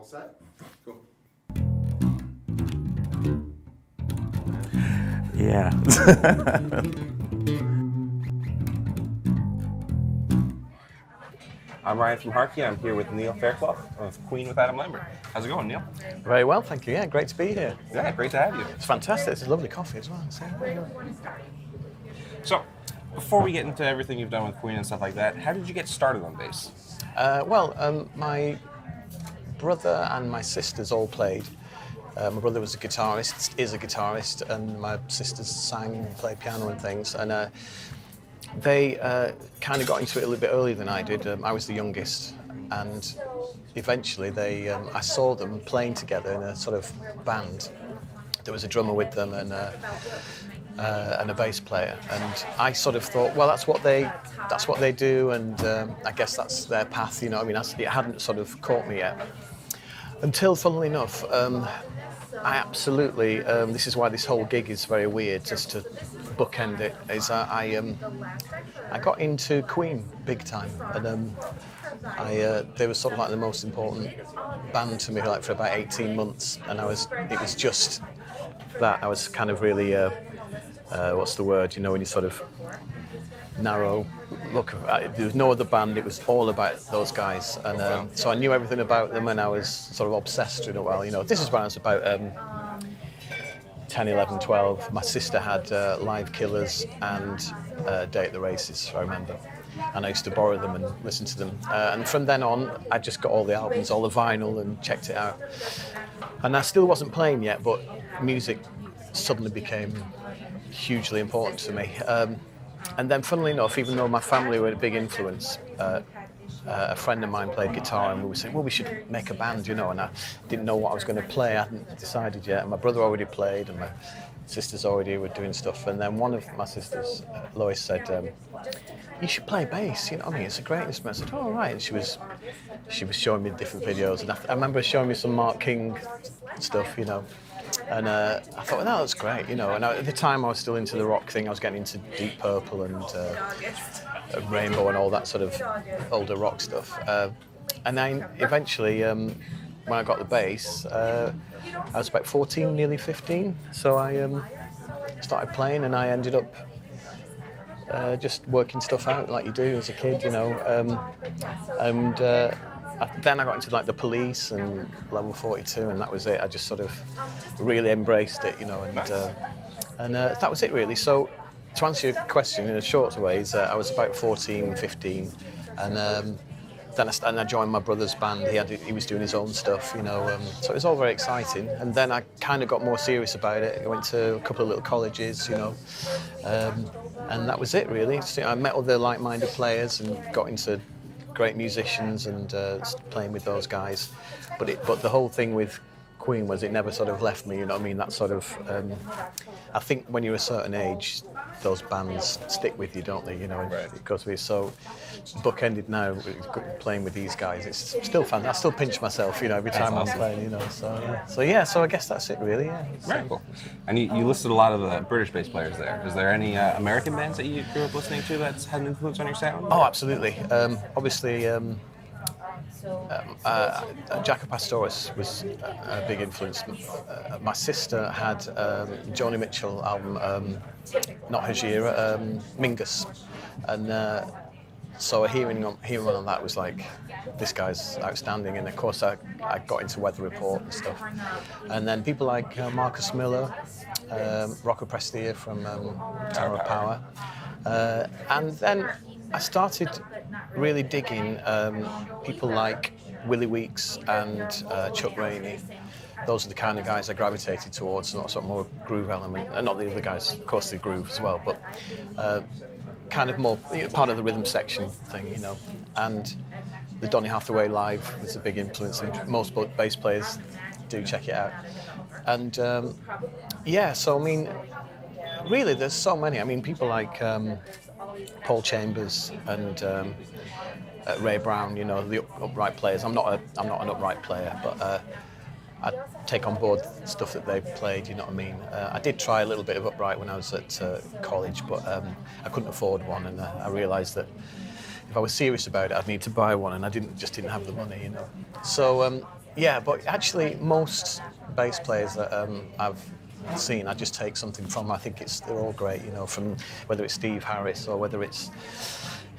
set? Cool. Yeah. I'm Ryan from Hartke. I'm here with Neil Fairclough of Queen with Adam Lambert. How's it going, Neil? Very well, thank you. Yeah, great to be here. Yeah, great to have you. It's fantastic. It's a lovely coffee as well. So, before we get into everything you've done with Queen and stuff like that, how did you get started on bass? My brother and my sisters all played. My brother was a guitarist, is a guitarist, and my sisters sang and played piano and things. And they kind of got into it a little bit earlier than I did. I was the youngest, and eventually I saw them playing together in a sort of band. There was a drummer with them and a bass player, and I sort of thought, well, that's what they do, and I guess that's their path. You know, I mean, it hadn't sort of caught me yet. Until, funnily enough, I absolutely. This is why this whole gig is very weird. Just to bookend it, is I got into Queen big time, and they were sort of like the most important band to me, like for about 18 months, and it was just that I was kind of really. What's the word? You know, when you sort of narrow look. There was no other band. It was all about those guys, and so I knew everything about them, and I was sort of obsessed with it. Well, you know, this is when I was about 10, 11, 12. My sister had Live Killers and Day at the Races, I remember, and I used to borrow them and listen to them. And from then on, I just got all the albums, all the vinyl, and checked it out. And I still wasn't playing yet, but music suddenly became hugely important to me. And then, funnily enough, even though my family were a big influence, a friend of mine played guitar, and we were saying, well, we should make a band, you know, and I didn't know what I was going to play. I hadn't decided yet, and my brother already played, and my sisters already were doing stuff. And then one of my sisters, Lois, said, you should play bass, you know what I mean? It's a great instrument. I said, oh, all right. And she was showing me different videos, and I remember showing me some Mark King stuff, you know. And I thought, well, that's great, you know. And at the time, I was still into the rock thing. I was getting into Deep Purple and Rainbow and all that sort of older rock stuff. And then eventually, when I got the bass, I was about 14, nearly 15. So I started playing, and I ended up just working stuff out like you do as a kid, you know. Then I got into like the Police and Level 42, and that was it. I just sort of really embraced it, you know, and that was it really. So to answer your question in a short way, I was about 14, 15, and then I joined my brother's band. He was doing his own stuff, you know, so it was all very exciting. And then I kind of got more serious about it. I went to a couple of little colleges, you know, and that was it really. So I met other like-minded players and got into great musicians and playing with those guys, but the whole thing with Queen was it never sort of left me, you know what I mean? That sort of I think when you're a certain age, those bands stick with you, don't they? You know, right. It goes with so bookended now playing with these guys. It's still fun. I still pinch myself, you know, every time I'm playing, you know. So I guess that's it really. Yeah. Very cool. And you listed a lot of British bass players there. Is there any American bands that you grew up listening to that's had an influence on your sound? Oh, absolutely. Obviously. Jaco Pastorius was a big influence. My sister had Joni Mitchell album, not Hajira, Mingus, and so hearing on that was like, this guy's outstanding. And of course I got into Weather Report and stuff, and then people like Marcus Miller, Rocco Prestia from Tower of Power, and then I started really digging people like Willie Weeks and Chuck Rainey. Those are the kind of guys I gravitated towards, sort of more groove element. And not the other guys, of course, they groove as well, but kind of more part of the rhythm section thing, you know. And the Donny Hathaway Live was a big influence, and most bass players do check it out. And so I mean, really, there's so many. I mean, people like Paul Chambers and Ray Brown, you know, the upright players. I'm not an upright player, but I take on board stuff that they've played, you know what I mean? I did try a little bit of upright when I was at college, but I couldn't afford one, and I realised that if I was serious about it, I'd need to buy one, and I didn't have the money, you know. So Yeah, but actually most bass players that I've seen, I just take something from. I think they're all great, you know, from whether it's Steve Harris or whether it's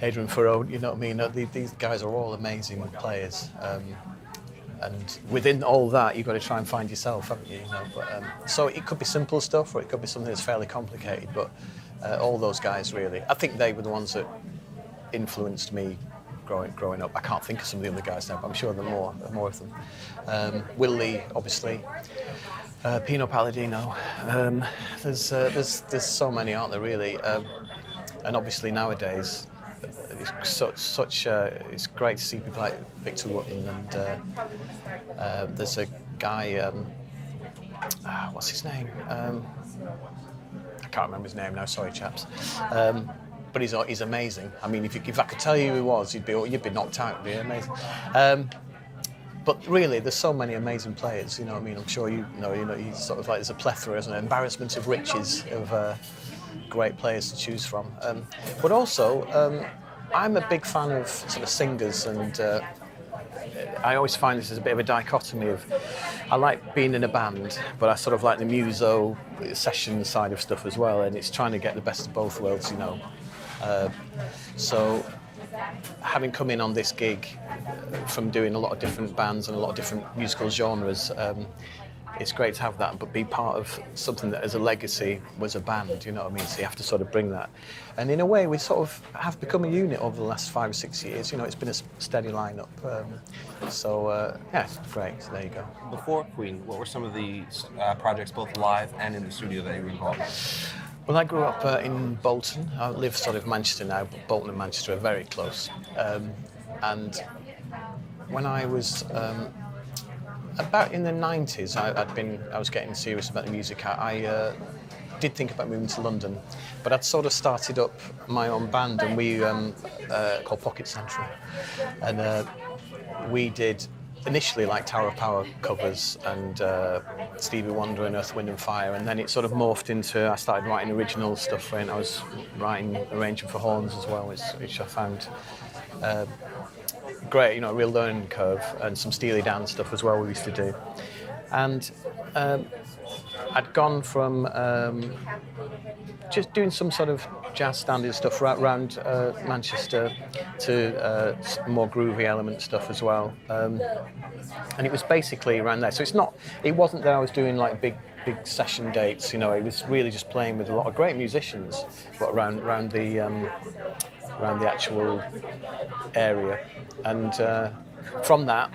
Adrian Furrow, you know what I mean? These guys are all amazing players. And within all that, you've got to try and find yourself, haven't you? You know? But, so it could be simple stuff, or it could be something that's fairly complicated. But all those guys, really, I think they were the ones that influenced me growing up. I can't think of some of the other guys now, but I'm sure there are more of them. Will Lee, obviously, Pino Palladino. There's so many, aren't there? Really, and obviously nowadays. It's great to see people like Victor Wooten, and there's a guy, what's his name? I can't remember his name now. Sorry, chaps. But he's amazing. I mean, if I could tell you who he was, you'd be knocked out. It'd be amazing. But really, there's so many amazing players. You know what I mean? I'm sure you know. He's sort of like there's a plethora, isn't it? Embarrassment of riches of great players to choose from. But also. I'm a big fan of sort of singers, and I always find this is a bit of a dichotomy of I like being in a band, but I sort of like the muso session side of stuff as well, and it's trying to get the best of both worlds, you know. So having come in on this gig from doing a lot of different bands and a lot of different musical genres, it's great to have that, but be part of something that as a legacy was a band, you know what I mean? So you have to sort of bring that. And in a way, we sort of have become a unit over the last 5 or 6 years. You know, it's been a steady lineup. Yeah, it's great. So there you go. Before Queen, what were some of the projects, both live and in the studio, that you were involved in? Well, I grew up in Bolton. I live sort of Manchester now, but Bolton and Manchester are very close. And when I was about in the 90s, I was getting serious about the music. I did think about moving to London, but I'd sort of started up my own band, and we called Pocket Central, and we did initially like Tower of Power covers and Stevie Wonder and Earth, Wind and Fire, and then it sort of morphed into I started writing original stuff, and I was arranging for horns as well, which I found great, you know, a real learning curve, and some Steely Dan stuff as well we used to do. And I'd gone from just doing some sort of jazz standard stuff around Manchester to more groovy element stuff as well. And it was basically around there. So it wasn't that I was doing like big session dates, you know, it was really just playing with a lot of great musicians, but around the actual area. And from that,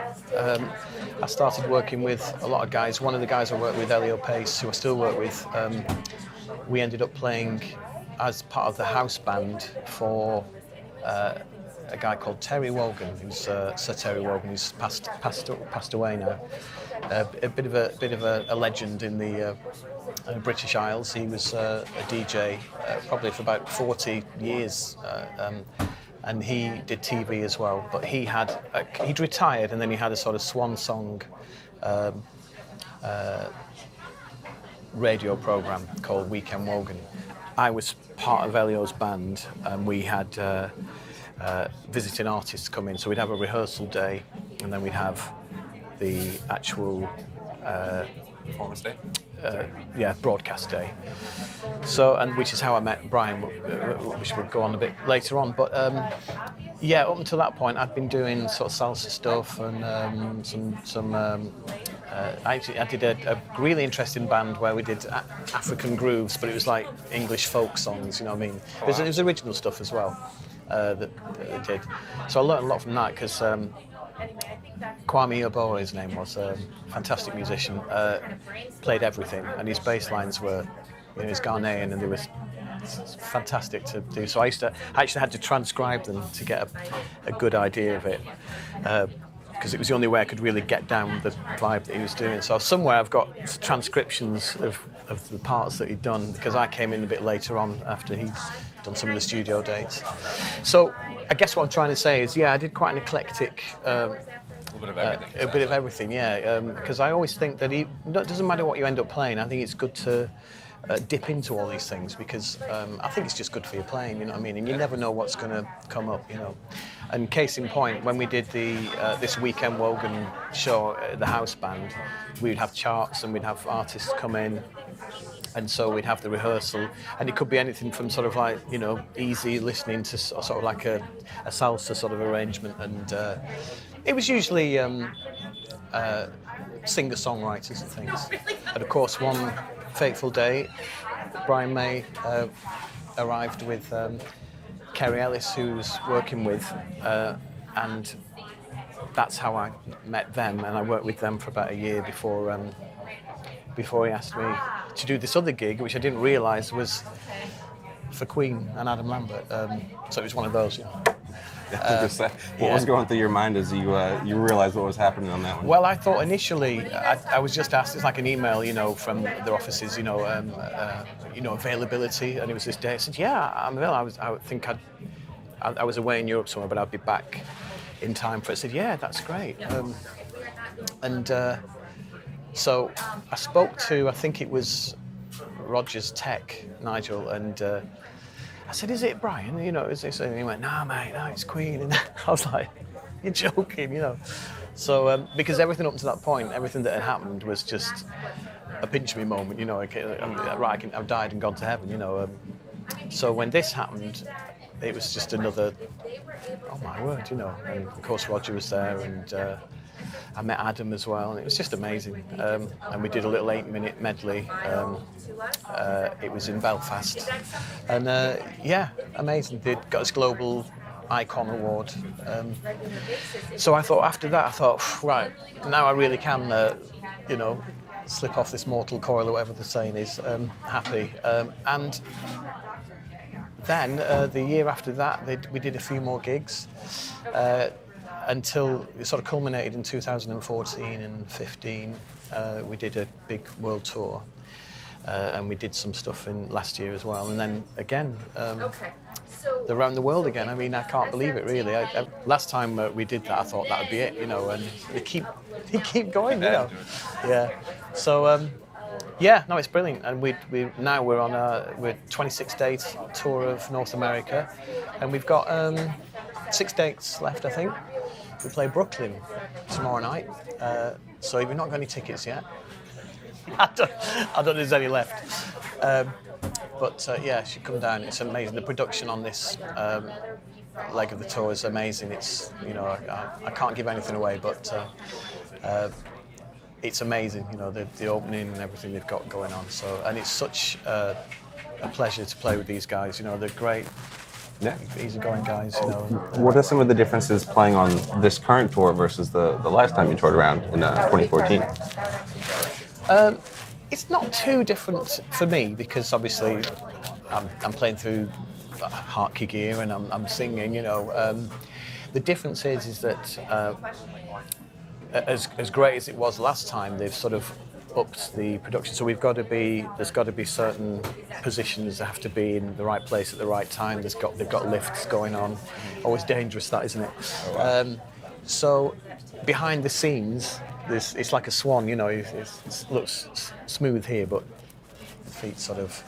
I started working with a lot of guys. One of the guys I worked with, Elio Pace, who I still work with, we ended up playing as part of the house band for a guy called Terry Wogan, who's Sir Terry Wogan, who's passed away now. A bit of a legend in the British Isles. He was a DJ probably for about 40 years. And he did TV as well, but he'd retired, and then he had a sort of swan song radio program called Weekend Wogan. I was part of Elio's band, and we had visiting artists come in, so we'd have a rehearsal day, and then we'd have the actual Performance day? Broadcast day. So, and which is how I met Brian, which would go on a bit later on. But up until that point, I'd been doing sort of salsa stuff and I did a really interesting band where we did African grooves, but it was like English folk songs. You know what I mean? Wow. It was original stuff as well that they did. So I learned a lot from that because. Kwame Yeboah, his name was, a fantastic musician, played everything, and his bass lines were, you know, his Ghanaian, and they were fantastic to do. So I actually had to transcribe them to get a good idea of it, because it was the only way I could really get down the vibe that he was doing. So somewhere I've got transcriptions of the parts that he'd done, because I came in a bit later on after he'd done some of the studio dates. So I guess what I'm trying to say is, I did quite an eclectic. A bit of everything. A bit of everything, yeah. Because I always think that it doesn't matter what you end up playing. I think it's good to dip into all these things because I think it's just good for your playing, you know what I mean? And you never know what's going to come up, you know. And case in point, when we did this Weekend Wogan show at the house band, we'd have charts and we'd have artists come in. And so we'd have the rehearsal, and it could be anything from sort of like, you know, easy listening to sort of like a salsa sort of arrangement. And it was usually singer-songwriters and things. But of course, one fateful day, Brian May arrived with Kerry Ellis, who was working with, and that's how I met them. And I worked with them for about a year before he asked me to do this other gig, which I didn't realise was for Queen and Adam Lambert. So it was one of those, you know. What was going through your mind as you realised what was happening on that one? Well, I thought initially, I was just asked, it's like an email, you know, from their offices, you know, availability, and it was this day. I said, yeah, I'm available. I was away in Europe somewhere, but I'll be back in time for it. I said, yeah, that's great. So I spoke to, I think it was Roger's tech, Nigel, and I said, is it Brian? You know, is this? And he went, no, mate, no, it's Queen. And I was like, you're joking, you know. So, because everything up to that point, everything that had happened was just a pinch me moment, you know, I've died and gone to heaven, you know. So when this happened, it was just another, oh my word, you know. And of course Roger was there, and I met Adam as well, and it was just amazing. And we did a little 8-minute medley. It was in Belfast, and yeah, amazing. They got us Global Icon Award. So I thought after that, right, now I really can, you know, slip off this mortal coil or whatever the saying is. Happy. And then the year after that, we did a few more gigs. Until it sort of culminated in 2014 and 15. We did a big world tour, and we did some stuff in last year as well. And then again, around the world again. I mean, I can't believe it really. Last time we did that, I thought that would be it, you know. And they keep going, you know. Yeah. So yeah, no, it's brilliant. And we're on we're 26-day tour of North America, and we've got 6 dates left, I think. We play Brooklyn tomorrow night, so if you've not got any tickets yet, I don't know if there's any left. But yeah, you should come down. It's amazing. The production on this leg of the tour is amazing. It's, you know, I can't give anything away, but it's amazing. You know, the opening and everything they've got going on. So, and it's such a pleasure to play with these guys. You know, they're great. Yeah, easygoing guys, you know. What are some of the differences playing on this current tour versus the last time you toured around in 2014? It's not too different for me because obviously I'm playing through Hartke gear and I'm singing, you know. The difference is that as great as it was last time, they've sort of upped the production. So there's got to be certain positions that have to be in the right place at the right time. They've got lifts going on. Always dangerous, that, isn't it? Oh, wow. So behind the scenes, it's like a swan, you know. It looks smooth here, but the feet sort of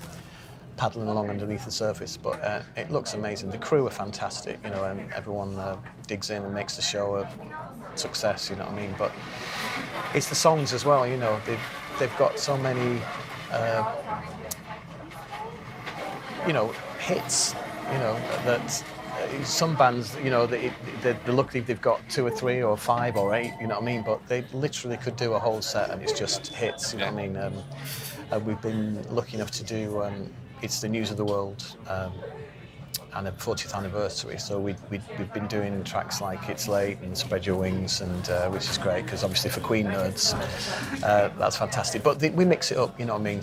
paddling along underneath the surface. But it looks amazing. The crew are fantastic, you know, and everyone digs in and makes the show a success, you know what I mean? But it's the songs as well, you know. They've got so many, you know, hits, you know, that some bands, you know, they're lucky they've got 2 or 3 or 5 or 8, you know what I mean? But they literally could do a whole set and it's just hits, you know what I mean? And we've been lucky enough to do It's the News of the World and a 40th anniversary, so we've been doing tracks like It's Late and Spread Your Wings, and which is great because obviously for Queen nerds, that's fantastic. But we mix it up, you know what I mean?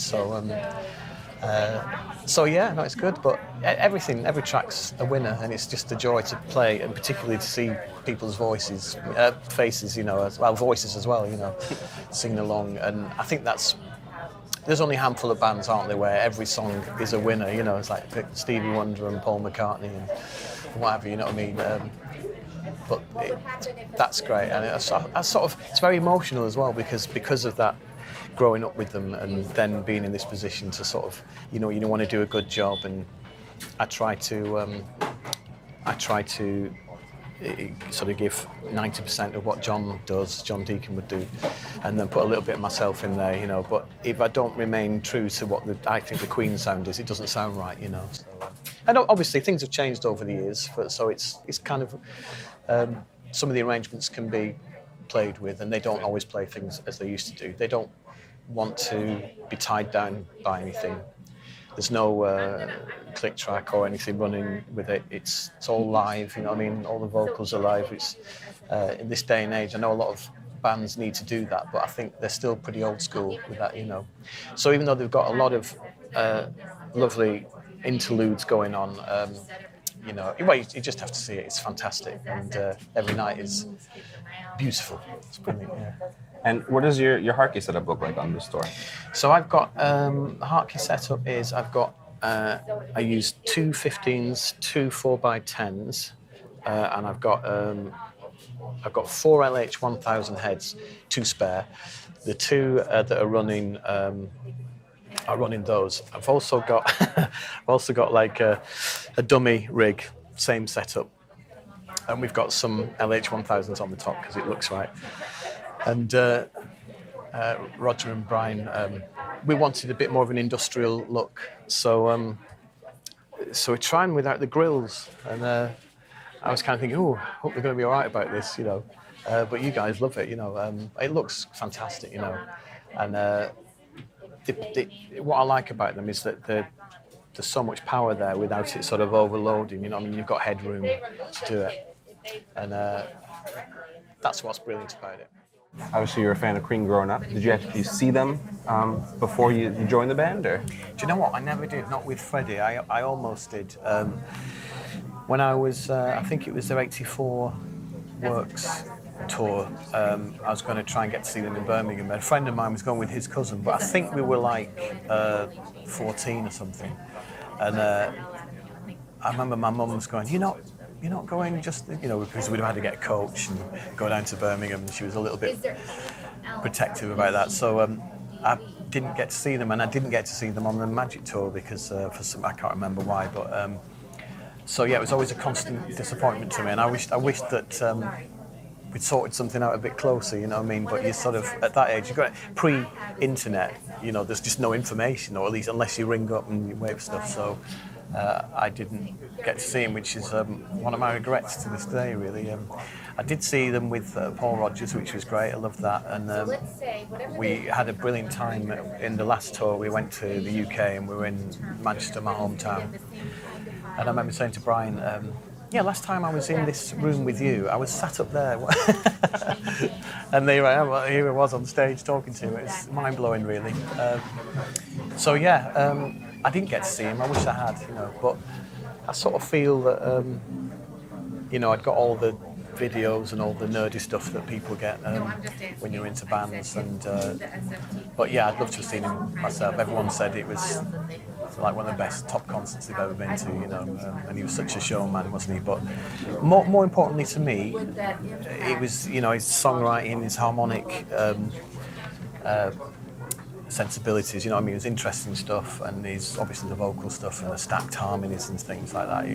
So yeah, no, it's good. But every track's a winner, and it's just a joy to play, and particularly to see people's faces, you know, voices as well, you know, singing along. And I think there's only a handful of bands, aren't there, where every song is a winner, you know. It's like Stevie Wonder and Paul McCartney and whatever, you know what I mean? But that's great, and it's very emotional as well because of that growing up with them and then being in this position to sort of, you want to do a good job, and I try to sort of give 90% of what John Deacon would do, and then put a little bit of myself in there, But if I don't remain true to what I think the Queen sound is, it doesn't sound right, So, and obviously things have changed over the years, so it's kind of some of the arrangements can be played with, and they don't always play things as they used to do. They don't want to be tied down by anything. There's no click track or anything running with it. It's all live, all the vocals are live. It's in this day and age, I know a lot of bands need to do that, but I think they're still pretty old school with that, So even though they've got a lot of lovely interludes going on, you just have to see it. It's fantastic, and every night is beautiful. It's brilliant, yeah. And what does your Hartke setup look like on this tour? So I've got the Hartke setup is I use two 15s, two 4x10s, and I've got 4 LH 1000 heads, 2 spare. The 2 that are running those. I've also got like a dummy rig, same setup, and we've got some LH 1000s on the top because it looks right. And Roger and Brian, we wanted a bit more of an industrial look, so we're trying without the grills. And I was kind of thinking, oh, I hope they're going to be all right about this, But you guys love it, It looks fantastic, And what I like about them is that there's so much power there without it sort of overloading. You've got headroom to do it, and that's what's brilliant about it. Obviously, you're a fan of Queen growing up. Did you actually see them before you joined the band, or? Do you know what? I never did. Not with Freddie. I almost did. When I was, I think it was their '84 Works tour. I was going to try and get to see them in Birmingham. A friend of mine was going with his cousin, but I think we were like 14 or something. And I remember my mum was going, You're not going just, because we'd have had to get a coach and go down to Birmingham, and she was a little bit protective about that. So I didn't get to see them, and I didn't get to see them on the Magic Tour because I can't remember why. But so yeah, it was always a constant disappointment to me, and I wished that we'd sorted something out a bit closer. But you're sort of at that age, you've got pre-internet. There's just no information, or at least unless you ring up and you wave stuff. So. I didn't get to see him, which is one of my regrets to this day, really. I did see them with Paul Rodgers, which was great. I loved that. And we had a brilliant time in the last tour. We went to the UK and we were in Manchester, my hometown. And I remember saying to Brian, last time I was in this room with you, I was sat up there. And here I was on stage talking to him. It's mind-blowing, really. I didn't get to see him. I wish I had, but I sort of feel that, I'd got all the videos and all the nerdy stuff that people get when you're into bands. But yeah, I'd love to have seen him myself. Everyone said it was like one of the best top concerts they've ever been to, and he was such a showman, wasn't he? But more importantly to me, it was, his songwriting, his harmonic sensibilities, it was interesting stuff, and he's obviously the vocal stuff and the stacked harmonies and things like that.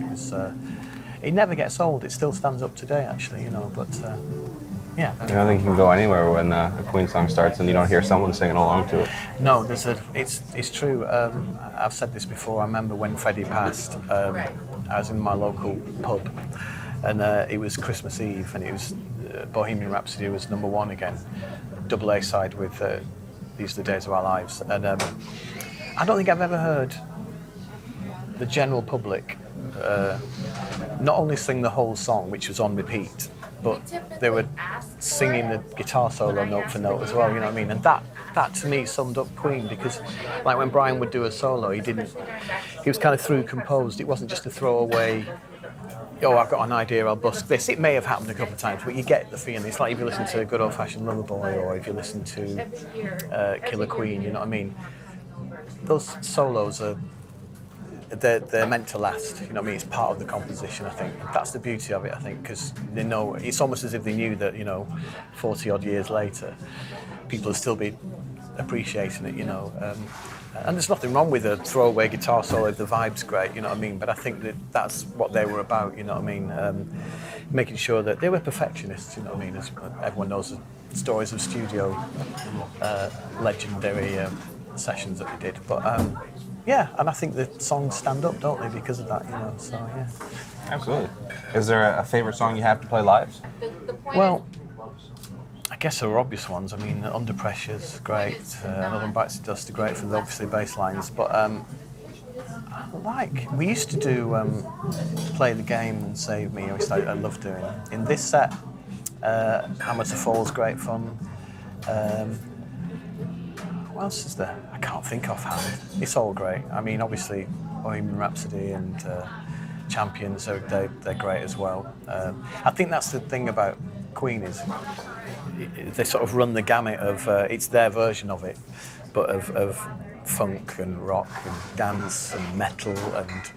It never gets old. It still stands up today, actually, but yeah. I don't think you can go anywhere when a Queen song starts and you don't hear someone singing along to it. No, it's true. I've said this before. I remember when Freddie passed, I was in my local pub, and it was Christmas Eve, and it was Bohemian Rhapsody was #1 again, double A side with These Are the Days of Our Lives. And I don't think I've ever heard the general public not only sing the whole song, which was on repeat, but they were singing the guitar solo note for note as well, And that to me summed up Queen, because like when Brian would do a solo, he was kind of through composed. It wasn't just a throwaway, I've got an idea, I'll bust this. It may have happened a couple of times, but you get the feeling. It's like if you listen to a good old-fashioned Loverboy, or if you listen to Killer Queen, you know what I mean? Those solos they're meant to last, It's part of the composition, I think. That's the beauty of it, I think, because they know, it's almost as if they knew that, 40-odd years later, people will still be appreciating it, you know. And there's nothing wrong with a throwaway guitar solo if the vibe's great, you know what I mean? But I think that that's what they were about, you know what I mean? Making sure that they were perfectionists, you know what I mean? As everyone knows the stories of studio legendary sessions that they did. But yeah, and I think the songs stand up, don't they, because of that, you know, so yeah. Absolutely. Is there a favorite song you have to play live? Well, I guess there are obvious ones. I mean, Under Pressure's great, Another One Bites the Dust are great for the obviously bass lines, but we used to do Play the Game and Save Me, which I love doing. In this set, Hammer to Fall's great fun. What else is there? I can't think offhand. It's all great. I mean, obviously, Bohemian Rhapsody and Champions, they're great as well. I think that's the thing about Queen is they sort of run the gamut of it's their version of it, but of funk and rock and dance and metal and,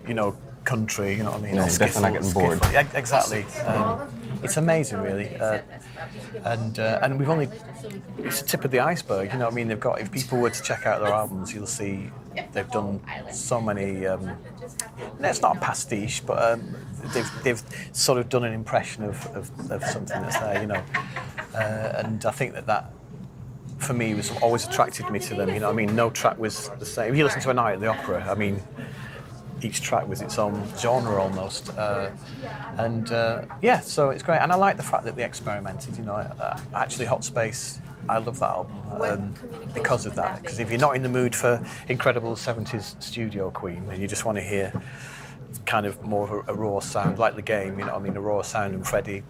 you know, country, you know what I mean? Yeah, you're definitely not getting bored. Yeah, exactly. It's amazing, really. And we've only, it's the tip of the iceberg, you know what I mean? They've got, if people were to check out their albums, you'll see they've done so many, it's not a pastiche, but they've sort of done an impression of something that's there, you know. And I think that for me was always attracted me to them, you know what I mean? No track was the same. If you listen to A Night at the Opera, I mean, each track was its own genre almost, yeah, so it's great. And I like the fact that they experimented, you know. Actually, Hot Space, I love that album because of that. Because if you're not in the mood for incredible 70s studio Queen and you just want to hear kind of more of a raw sound, like The Game, you know what I mean, a raw sound and Freddie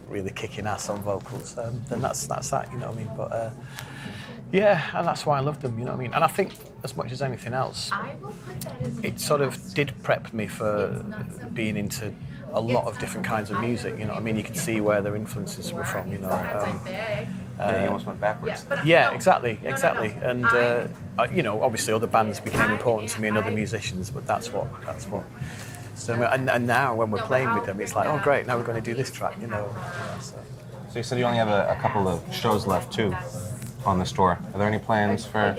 really kicking ass on vocals, then that's that, you know what I mean. But yeah, and that's why I love them, you know what I mean. And I think as much as anything else, it sort of did prep me for being into a lot of different kinds of music, you know what I mean. You can see where their influences were from, you know. Yeah, you almost went backwards. Yeah, exactly. And you know, obviously other bands became important to me and other musicians, but that's what. So and now when we're playing with them, it's like, oh great, now we're going to do this track, you know. So you said you only have a couple of shows left too on this tour. Are there any plans for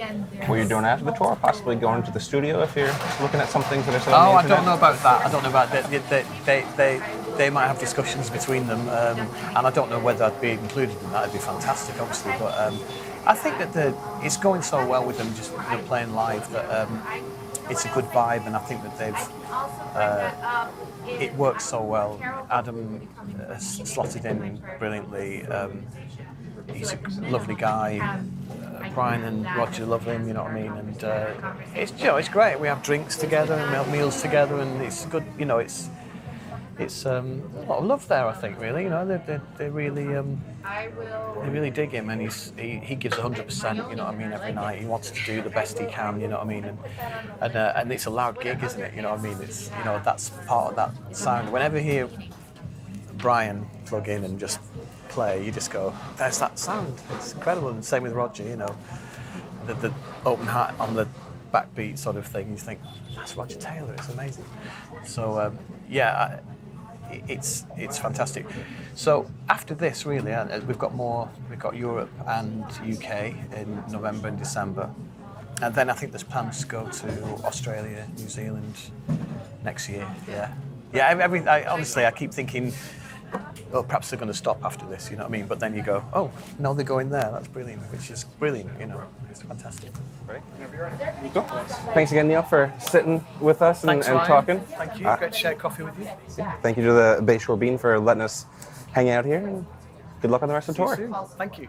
what you're doing after the tour? Possibly going to the studio if you're looking at some things that are still on the internet? I don't know about that. I don't know about that. They might have discussions between them, and I don't know whether I'd be included in that. It'd be fantastic, obviously, but I think that it's going so well with them just playing live that it's a good vibe, and I think that it works so well. Adam slotted in brilliantly. He's a lovely guy. Brian and Roger love him, you know what I mean. And it's great. We have drinks together and we have meals together, and it's good. You know, it's a lot of love there. I think really, you know, they really dig him, and he gives 100%. You know what I mean. Every night he wants to do the best he can. You know what I mean. And it's a loud gig, isn't it? You know what I mean. It's, you know, that's part of that sound. Whenever you hear Brian plug in and just play, you just go, there's that sound. It's incredible. And same with Roger, you know, the open hat on the backbeat sort of thing. You think, that's Roger Taylor. It's amazing. So yeah, it's fantastic. So after this, really, we've got more. We've got Europe and UK in November and December, and then I think there's plans to go to Australia, New Zealand next year. Yeah. Honestly, I keep thinking, well, perhaps they're going to stop after this, you know what I mean? But then you go, oh, no, they're going there. That's brilliant, which is brilliant, you know. It's fantastic. Great. Cool. Thanks again, Neil, for sitting with us and talking. Thank you. Great to share coffee with you. Yeah. Thank you to the Bayshore Bean for letting us hang out here, and good luck on the rest of the tour. Thank you.